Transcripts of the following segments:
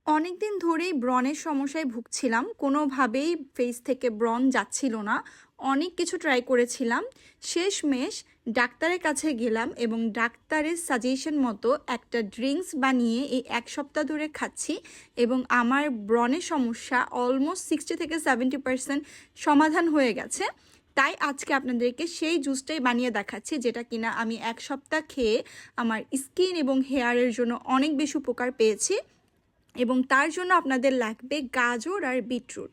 অনেক দিন ধরেই ব্রণের সমস্যায় ভুগছিলাম। কোনোভাবেই ফেস থেকে ব্রণ যাচ্ছিল না। অনেক কিছু ট্রাই করেছিলাম। শেষমেশ ডাক্তারের কাছে গেলাম এবং ডাক্তারের সাজেশন মতো একটা ড্রিঙ্কস বানিয়ে এই ১ সপ্তাহ ধরে খাচ্ছি এবং আমার ব্রণের সমস্যা অলমোস্ট 60 থেকে 70% সমাধান হয়ে গেছে। তাই আজকে আপনাদেরকে সেই জুসটাই বানিয়ে দেখাচ্ছি, যেটা কিনা আমি ১ সপ্তাহ খেয়ে আমার স্কিন এবং হেয়ারের জন্য অনেক বেশি উপকার পেয়েছি। এবং তার জন্য আপনাদের লাগবে গাজর আর বিটরুট।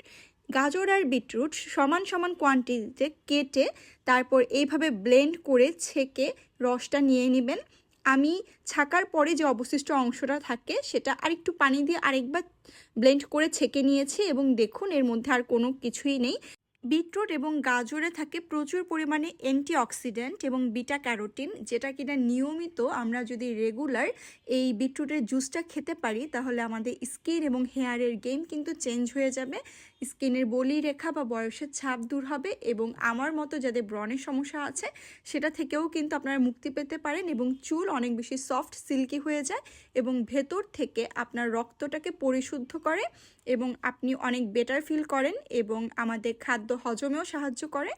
গাজর আর বিটরুট সমান সমান কোয়ান্টিটিতে কেটে তারপর এইভাবে ব্লেন্ড করে ছেঁকে রসটা নিয়ে নেবেন। আমি ছাকার পরে যে অবশিষ্ট অংশটা থাকে সেটা আরেকটু পানি দিয়ে আরেকবার ব্লেন্ড করে ছেঁকে নিয়েছি এবং দেখুন এর মধ্যে আর কোনো কিছুই নেই। বিটরুট এবং গাজরে থাকে প্রচুর পরিমাণে অ্যান্টিঅক্সিডেন্ট এবং বিটা ক্যারোটিন, যেটা কিনা নিয়মিত আমরা যদি রেগুলার এই বিটরুটের জুসটা খেতে পারি তাহলে আমাদের স্কিন এবং হেয়ারের গেম কিন্তু চেঞ্জ হয়ে যাবে। স্কিনের বলি রেখা বা বয়সের ছাপ দূর হবে এবং আমার মতো যাদের ব্রণের সমস্যা আছে সেটা থেকেও কিন্তু আপনারা মুক্তি পেতে পারেন এবং চুল অনেক বেশি সফট সিল্কি হয়ে যায় এবং ভেতর থেকে আপনার রক্তটাকে পরিশুদ্ধ করে এবং আপনি অনেক বেটার ফিল করেন এবং আমাদের খাদ্য হজমেও সাহায্য করে।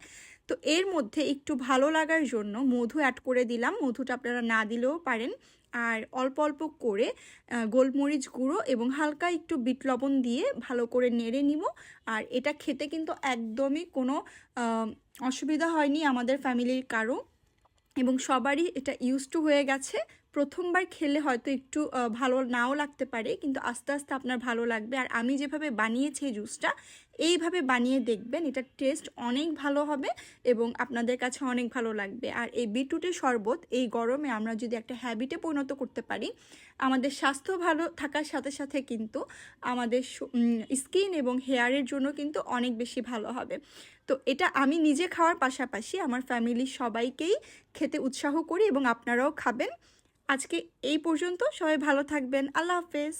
তো এর মধ্যে একটু ভালো লাগার জন্য মধু অ্যাড করে দিলাম। মধুটা আপনারা না দিলেও পারেন। আর অল্প অল্প করে গোলমরিচ গুঁড়ো এবং হালকা একটু বিট লবণ দিয়ে ভালো করে নেড়ে নিব। আর এটা খেতে কিন্তু একদমই কোনো অসুবিধা হয়নি আমাদের ফ্যামিলির কারো, এবং সবারই এটা ইউজ টু হয়ে গেছে। প্রথমবার খেলে হয়তো একটু ভালো নাও লাগতে পারে, কিন্তু আস্তে আস্তে আপনার ভালো লাগবে। আর আমি যেভাবে বানিয়েছি এই জুসটা, এইভাবে বানিয়ে দেখবেন, এটার টেস্ট অনেক ভালো হবে এবং আপনাদের কাছে অনেক ভালো লাগবে। আর এই বিটরুটের শরবত এই গরমে আমরা যদি একটা হ্যাবিটে পরিণত করতে পারি, আমাদের স্বাস্থ্য ভালো থাকার সাথে সাথে কিন্তু আমাদের স্কিন এবং হেয়ারের জন্য কিন্তু অনেক বেশি ভালো হবে। তো এটা আমি নিজে খাওয়ার পাশাপাশি আমার ফ্যামিলির সবাইকেই খেতে উৎসাহ করি এবং আপনারাও খাবেন। আজকে এই পর্যন্ত, সবাই ভালো থাকবেন। আল্লাহ হাফেজ।